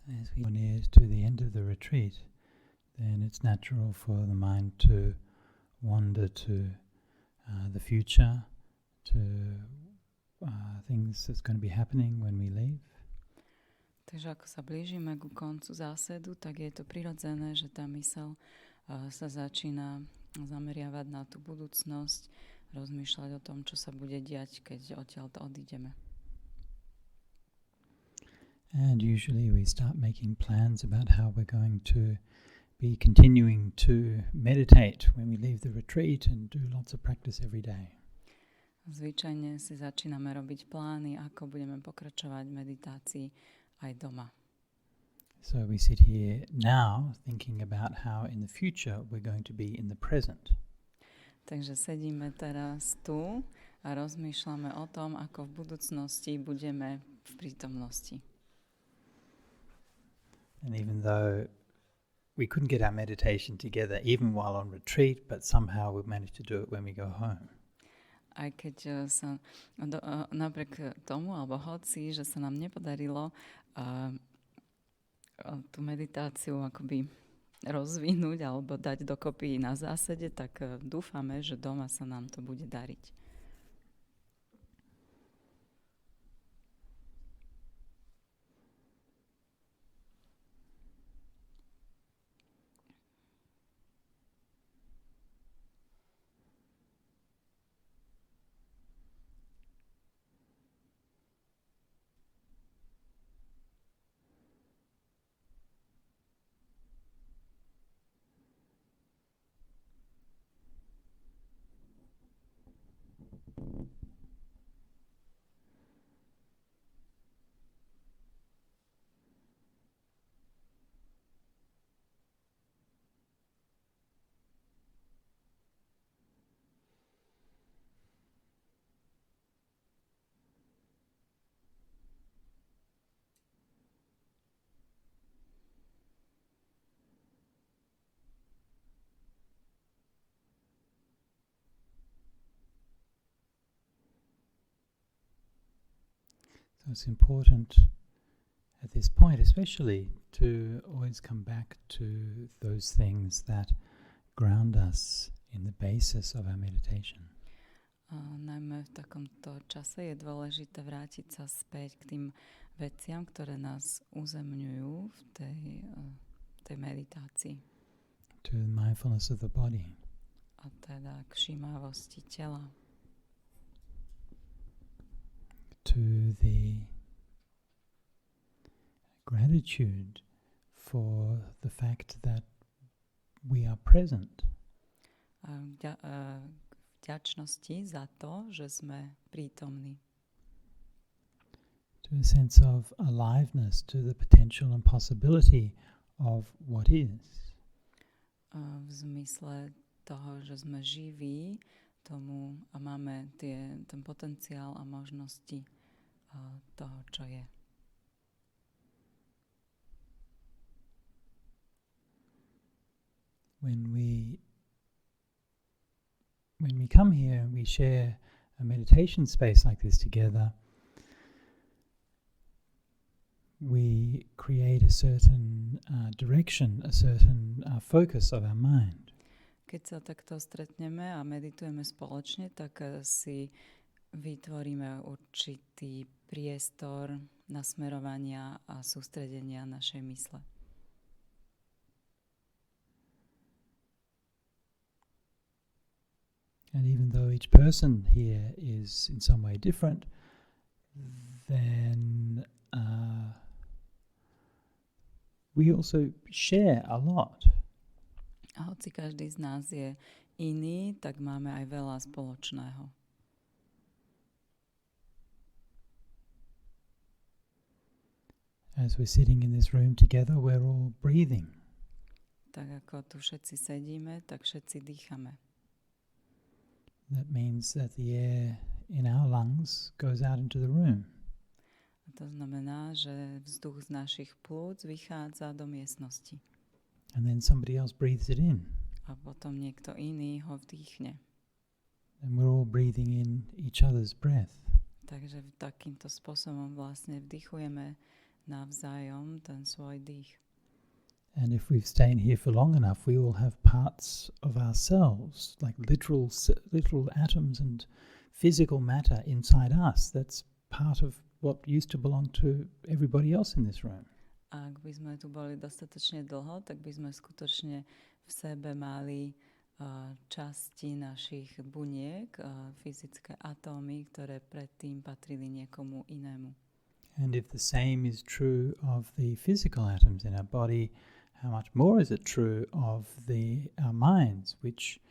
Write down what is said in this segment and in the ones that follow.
As we draw near to the end of the retreat, then it's natural for the mind to wander to the future, to things that's going to be happening when we leave. Takže ako sa blížime ku koncu zásedu, tak je to prirodzené, že tá myseľ sa začína zameriavať na tú budúcnosť, rozmýšľať o tom, čo sa bude diať, keď odtiaľto odídeme. And usually we start making plans about how we're going to be continuing to meditate when we leave the retreat and do lots of practice every day. Zvyčajne si začíname robiť plány, ako budeme pokračovať v meditácii aj doma. So we sit here now thinking about how in the future we're going to be in the present. Takže sedíme teraz tu a rozmýšľame o tom, ako v budúcnosti budeme v prítomnosti. And even though we couldn't get our meditation together even while on retreat, but somehow we managed to do it when we go home. Aj keď sa napriek tomu, alebo hoci, že sa nám nepodarilo tú meditáciu akoby rozvinúť alebo dať dokopy na zásede, tak dúfame, že doma sa nám to bude dariť. So it's important at this point especially to always come back to those things that ground us in the basis of our meditation. Najmä v takomto čase je dôležité vrátiť sa späť k tým veciam, ktoré nás uzemňujú v tej meditácii. To the mindfulness of the body. A teda k všímavosti tela. To the gratitude for the fact that we are present. Vďačnosti za to, že sme prítomní. To a sense of aliveness, to the potential and possibility of what is. V zmysle toho, že sme živí tomu a máme ten potenciál a možnosti toho, čo je. When we come here and we share a meditation space like this together, we create a certain direction, a certain focus of our mind. Keď sa takto stretneme a meditujeme spoločne, tak si vytvoríme určitý priestor nasmerovania a sústredenia našej mysle. And even though each person here is in some way different, then we also share a lot. A hoci každý z nás je iný, tak máme aj veľa spoločného. As we're sitting in this room together, we're all breathing. Tak ako tu všetci sedíme, tak všetci dýchame. That means that the air in our lungs goes out into the room. A to znamená, že vzduch z našich plúc vychádza do miestnosti. And then somebody else breathes it in. A potom niekto iný ho vdýchne. And we're all breathing in each other's breath. Takže takýmto spôsobom vlastne vdychujeme navzájom ten svoj dých. And if we've stayed here for long enough, we will have parts of ourselves, like literal atoms and physical matter inside us. That's part of what used to belong to everybody else in this room. Ak by sme tu boli dostatočne dlho, tak by sme skutočne v sebe mali časti našich buniek, fyzické atómy, ktoré predtým patrili niekomu inému. And if the same is true of the physical atoms in our body, how much more is it true of our minds, which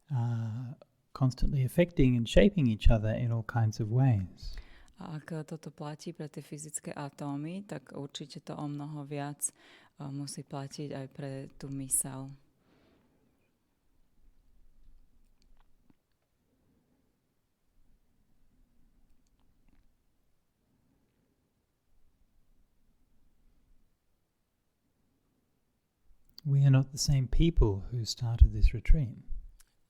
are constantly affecting and shaping each other in all kinds of ways. A ak toto platí pre tie fyzické atómy, tak určite to o mnoho viac musí platiť aj pre tú myseľ. We are not the same people who started this retreat.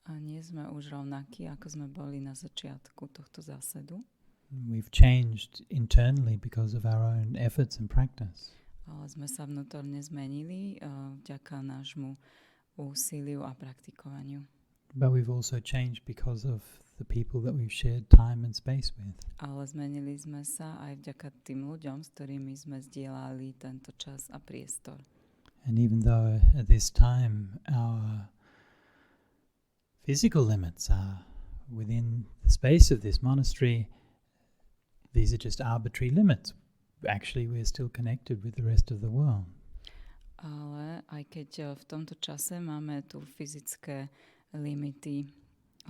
A nie sme už rovnakí, ako sme boli na začiatku tohto zásedu. We've changed internally because of our own efforts and practice. Ale sme sa vnútorne zmenili vďaka nášmu úsiliu a praktikovaniu. But we've also changed because of the people that we've shared time and space with. Ale zmenili sme sa aj vďaka tým ľuďom, s ktorými sme zdieľali tento čas a priestor. And even though at this time our physical limits are within the space of this monastery, these are just arbitrary limits. Actually, we're still connected with the rest of the world. Ale aj keď v tomto čase máme tu fyzické limity,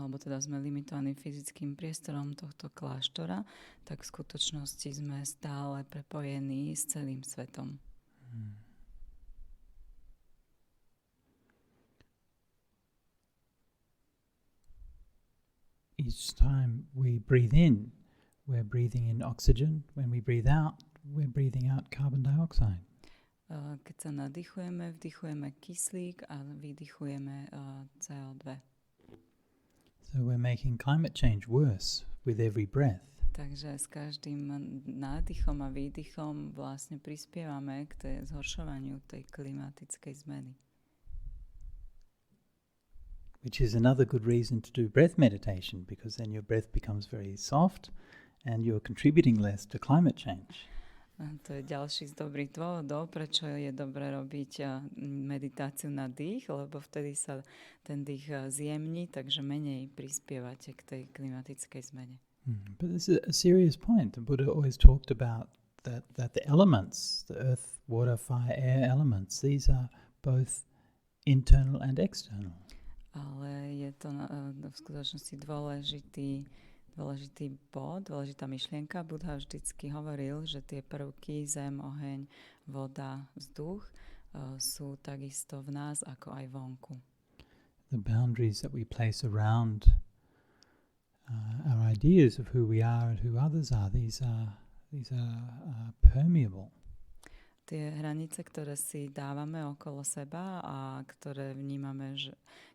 alebo teda sme limitovaní fyzickým priestorom tohto kláštora, tak v skutočnosti sme stále prepojení s celým svetom. Each time we breathe in, we're breathing in oxygen. When we breathe out, we're breathing out carbon dioxide. Keď sa nadýchujeme, vdychujeme kyslík a vydychujeme CO2. So we're making climate change worse with every breath. Takže s každým nádychom a výdychom vlastne prispievame k zhoršovaniu tej klimatickej zmeny. Which is another good reason to do breath meditation, because then your breath becomes very soft and you're contributing less to climate change. A to je ďalší z dobrých dôvodov, prečo je dobré robiť meditáciu na dých, lebo vtedy sa ten dých zjemní, takže menej prispievate k tej klimatickej zmene. But this is a serious point. The Buddha always talked about that the elements, the earth, water, fire, air elements, these are both internal and external. Ale je to v skutočnosti dôležitý bod, dôležitá myšlienka. Buddha vždycky hovoril, že tie prvky, zem, oheň, voda, vzduch sú takisto v nás, ako aj vonku. The boundaries that we place around our ideas of who we are and who others are, these are permeable. Tie hranice, ktoré si dávame okolo seba a ktoré vnímame,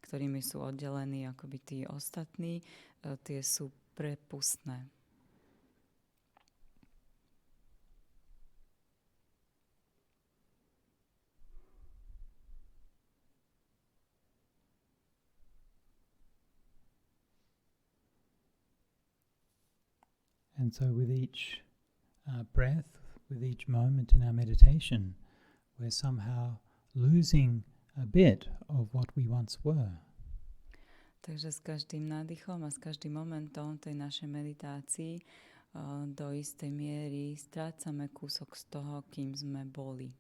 ktorými sú oddelení akoby tí ostatní, tie sú prepustné. And so with each breath, with each moment in our meditation, we're somehow losing a bit of what we once were. Takže s každým nádychom a s každým momentom tej našej meditácii do istej miery strácame kúsok z toho, kým sme boli.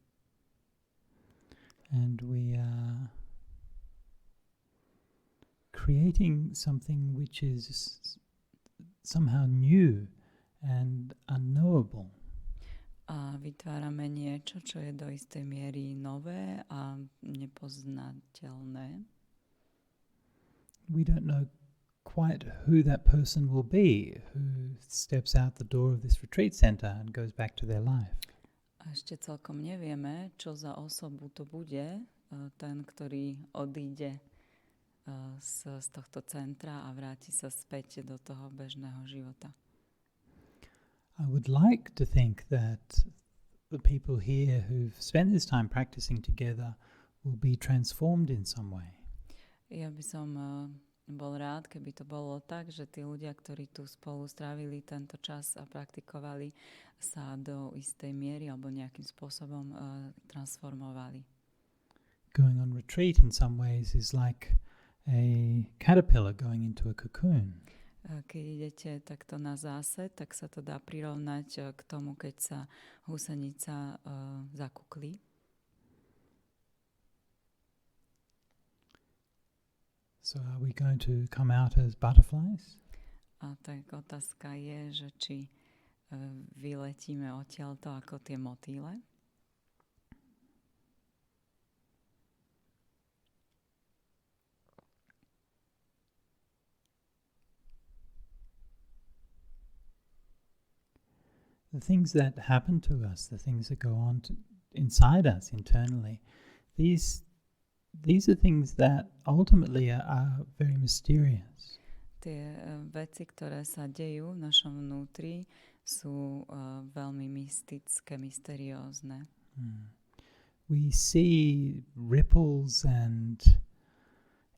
And we are creating something which is somehow new and unknowable. A vytvárame niečo, čo je do istej miery nové a nepoznateľné. We don't know quite who that person will be who steps out the door of this retreat center and goes back to their life. A ešte celkom nevieme, čo za osobu to bude, ten, ktorý odíde z tohto centra a vráti sa späť do toho bežného života. I would like to think that the people here who've spent this time practicing together will be transformed in some way. Ja by som bol rád, keby to bolo tak, že tí ľudia, ktorí tu spolu strávili tento čas a praktikovali, sa do istej miery alebo nejakým spôsobom transformovali. Going on retreat in some ways is like a caterpillar going into a cocoon. Keď idete takto na zásed, tak sa to dá prirovnať k tomu, keď sa husenica zakuklí. So are we going to come out as butterflies? A tak otázka je, že či vyletíme odtiaľto ako tie motýle. The things that happen to us, the things that go on inside us internally, these are things that ultimately are very mysterious. Tie veci, ktoré sa dejú v našom vnútri, sú veľmi mystické, mysteriózne. We see ripples and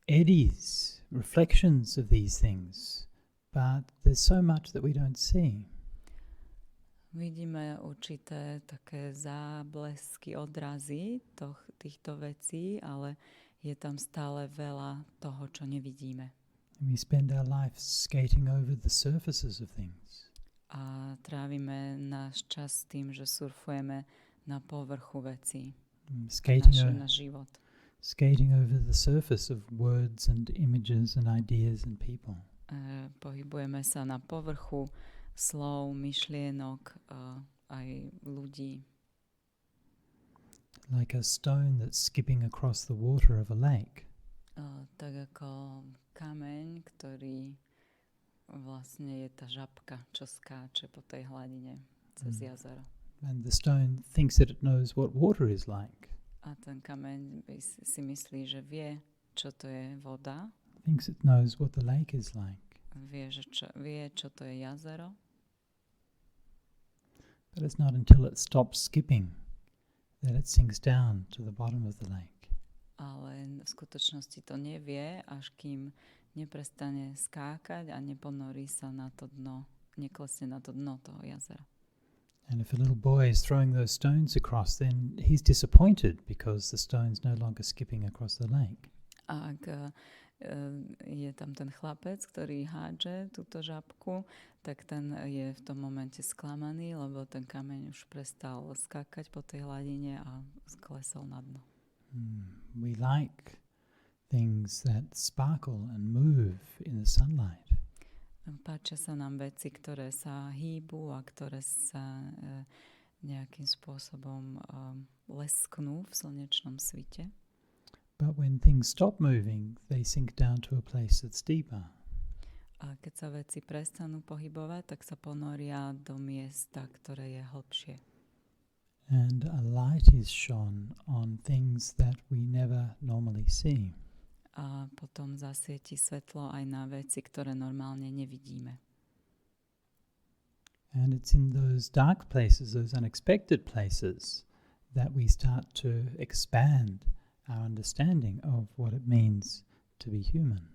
eddies, reflections of these things, but there's so much that we don't see. Vidíme určité také záblesky, odrazy týchto vecí, ale je tam stále veľa toho, čo nevidíme. We spend our life skating over the surfaces of things. A trávime náš čas tým, že surfujeme na povrchu vecí. Náš život. Skating over the surface of words and images and ideas and people. Pohybujeme sa na povrchu slov, myšlienok, aj ľudí. Like a stone that's skipping across the water of a lake. Tak ako kameň, ktorý vlastne je tá žabka, čo skáče po tej hladine cez jazero. And the stone thinks that it knows what water is like. A ten kameň si myslí, že vie, čo to je voda. Thinks it knows what the lake is like. Vie, čo to je jazero. But it's not until it stops skipping that it sinks down to the bottom of the lake. Ale v skutočnosti to nevie, až kým neprestane skákať a neponorí sa na to dno, neklesne na to dno toho jazera. And if a little boy is throwing those stones across, then he's disappointed because the stone's no longer skipping across the lake. A ak je tam ten chlapec, ktorý hádže túto žabku, tak ten je v tom momente sklamaný, lebo ten kameň už prestal skákať po tej hladine a sklesol na dno. We like things that sparkle and move in the sunlight. Páčia sa nám veci, ktoré sa hýbu a ktoré sa nejakým spôsobom lesknú v slnečnom svite. But when things stop moving, they sink down to a place that's deeper. A keď sa veci prestanú pohybovať, tak sa ponoria do miesta, ktoré je hlbšie. And a light is shone on things that we never normally see. A potom zasvieti svetlo aj na veci, ktoré normálne nevidíme. And it's in those dark places, those unexpected places, that we start to expand our understanding of what it means to be human.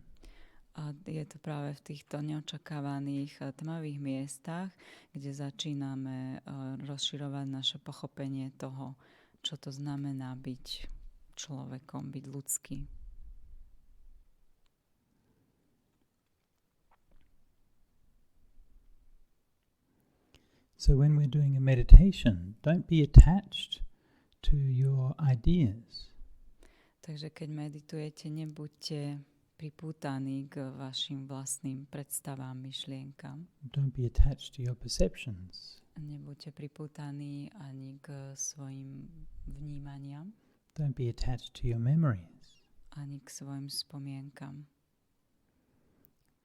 A je to práve v týchto neočakávaných tmavých miestach, kde začíname rozširovať naše pochopenie toho, čo to znamená byť človekom, byť ľudský. So when we're doing a meditation, don't be attached to your ideas. Takže keď meditujete, nebuďte pripútaní k vašim vlastným predstavám, myšlienkam. Don't be attached to your perceptions. Nebuďte pripútaní ani k svojim vnímaniam. Don't be attached to your memories. Ani k svojim spomienkam.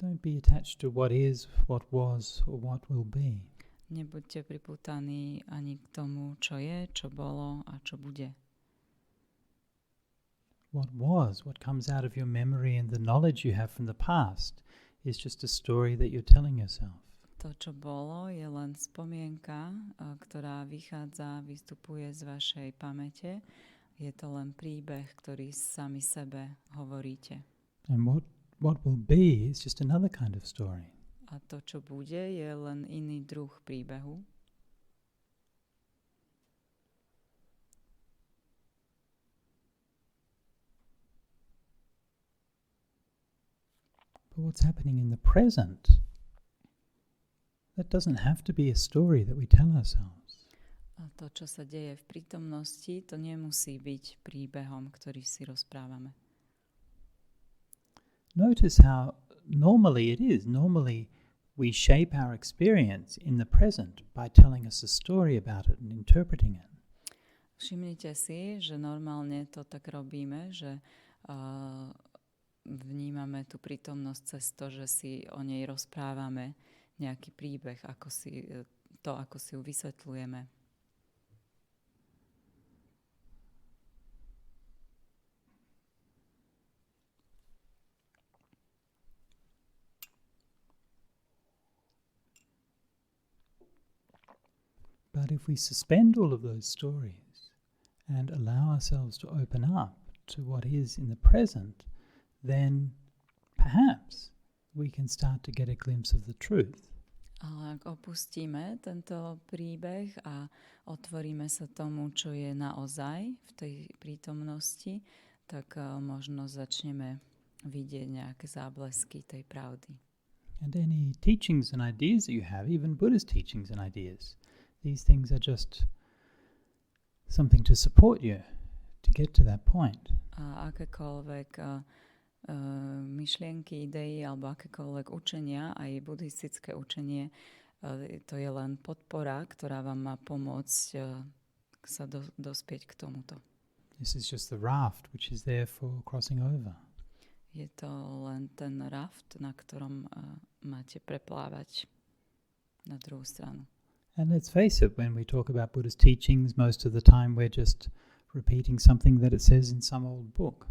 Don't be attached to what is, what was, or what will be. Nebuďte pripútaní ani k tomu, čo je, čo bolo a čo bude. What was, what comes out of your memory and the knowledge you have from the past is just a story that you're telling yourself. To, čo bolo, je len spomienka, ktorá vystupuje z vašej pamäte. Je to len príbeh, ktorý sami sebe hovoríte. And what will be is just another kind of story. A to, čo bude, je len iný druh príbehu. But what's happening in the present, that doesn't have to be a story that we tell ourselves. A to, čo sa deje v prítomnosti, to nemusí byť príbehom, ktorý si rozprávame. Notice how normally it is. Normally we shape our experience in the present by telling us a story about it and interpreting it. Všimnite si, že normálne to tak robíme, že vnímame tú prítomnosť cez to, že si o nej rozprávame nejaký príbeh, ako si ju vysvetľujeme. But if we suspend all of those stories and allow ourselves to open up to what is in the present, then perhaps we can start to get a glimpse of the truth. Ale ak opustíme tento príbeh a otvoríme sa tomu, čo je naozaj v tej prítomnosti, tak možno začneme vidieť nejaké záblesky tej pravdy. And any teachings and ideas that you have, even Buddhist teachings and ideas, these things are just something to support you to get to that point. A akékoľvek myšlienky, idei alebo akékoľvek učenia, aj buddhistické učenie, to je len podpora, ktorá vám má pomôcť sa dospieť k tomuto. This is just the raft which is there for crossing over. Je to len ten raft, na ktorom máte preplávať na druhú stranu. And let's face it, when we talk about Buddhist teachings, most of the time we're just repeating something that it says in some old book.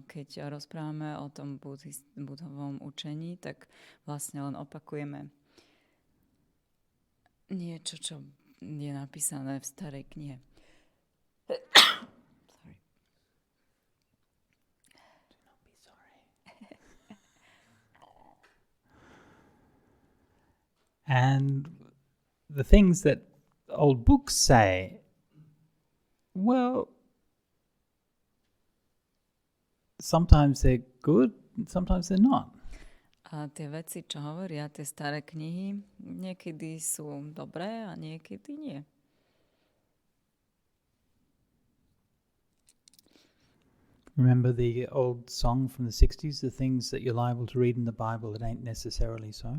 Keď rozprávame o tom buddhovom učení, tak vlastne len opakujeme niečo, čo je napísané v starej knihe. Sorry. Do not be sorry. And the things that old books say, well, sometimes they're good, sometimes they're not. A tie veci, čo hovoria tie staré knihy, niekedy sú dobré a niekedy nie. Remember the old song from the 60s, the things that you're liable to read in the Bible, it ain't necessarily so?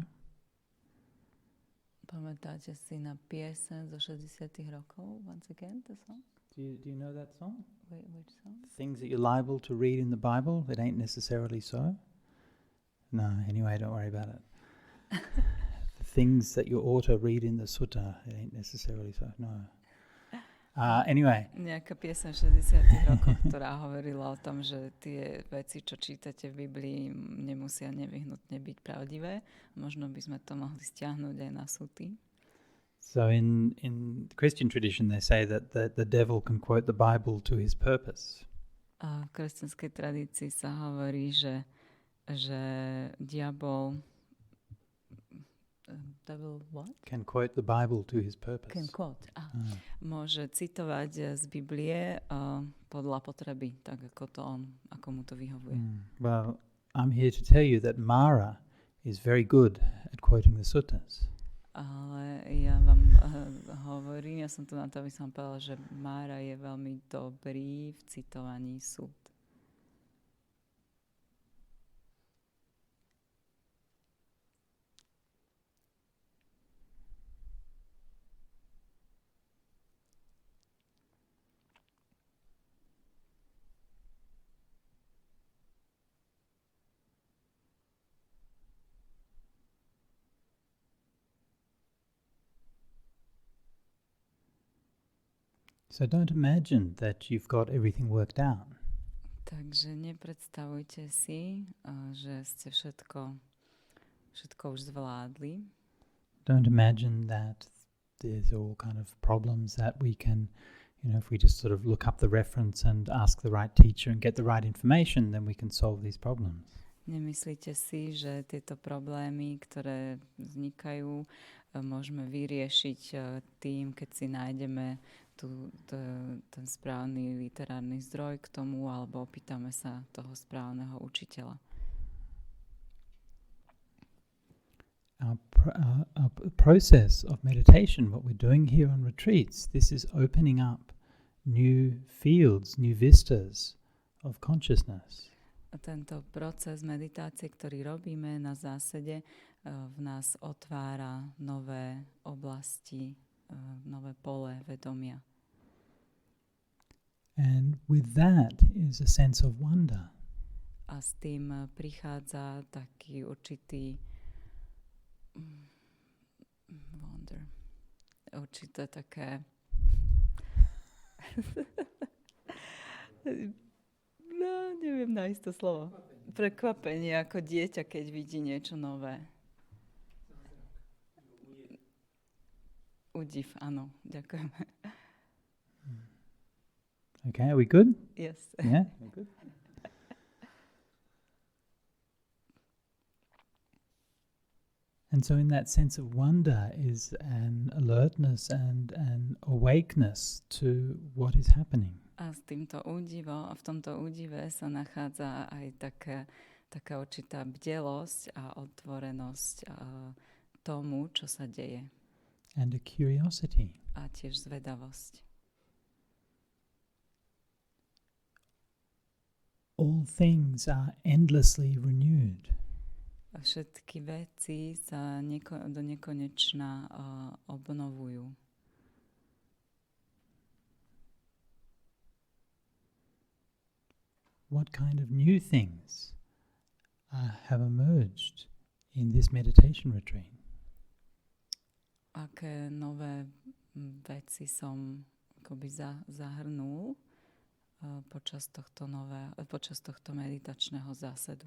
Pamätáte si na piesen zo 60. rokov? Once again, the song? Do you know that song? Wait, which song? Things that you're liable to read in the Bible, it ain't necessarily so? No, anyway, don't worry about it. The things that you ought to read in the Sutta, it ain't necessarily so. No. Anyway. Nejaká piesen v 60. rokoch, ktorá hovorila o tom, že tie veci, čo čítate v Biblii, nemusia nevyhnutne byť pravdivé. Možno by sme to mohli stiahnuť aj na Sutty. So in Christian tradition they say that the devil can quote the Bible to his purpose. A v kresťanskej tradícii sa hovorí, že diabol what? Can quote the Bible to his purpose. Can quote. Môže citovať z Biblie podľa potreby, tak ako mu to vyhovuje. Well, I'm here to tell you that Mara is very good at quoting the suttas. Ale ja vám hovorím, ja som tu na to, aby som povedala, že Mara je veľmi dobrý v citovaní sút. So don't imagine that you've got everything worked out. Takže nepredstavujte si, že ste všetko všetko už zvládli. Don't imagine that there's all kind of problems that we can, if we just sort of look up the reference and ask the right teacher and get the right information, then we can solve these problems. Nemyslíte si, že tieto problémy, ktoré vznikajú, môžeme vyriešiť tým, keď si nájdeme ten správny literárny zdroj k tomu, alebo opýtame sa toho správneho učiteľa. Our process of meditation, what we're doing here on retreats, this is opening up new fields, new vistas of consciousness. A tento proces meditácie, ktorý robíme na zásede, v nás otvára nové oblasti, nové pole vedomia. And with that is a sense of wonder. A s tým prichádza taký určitý wonder. Určité také neviem nájsť to slovo. Prekvapenie ako dieťa, keď vidí niečo nové. Údiv, áno, ďakujeme. Okay, are we good? Yes. Yeah, we're good. And so in that sense of wonder is an alertness and an awakeness to what is happening. A s týmto údivom, v tomto údive sa nachádza aj taká určitá bdelosť a otvorenosť tomu, čo sa deje. And a curiosity. A tiež zvedavosť. All things are endlessly renewed. A všetky veci sa do nekonečna obnovujú. What kind of new things have emerged in this meditation retreat? Aké nové veci som akoby zahrnul počas tohto meditačného zásedu?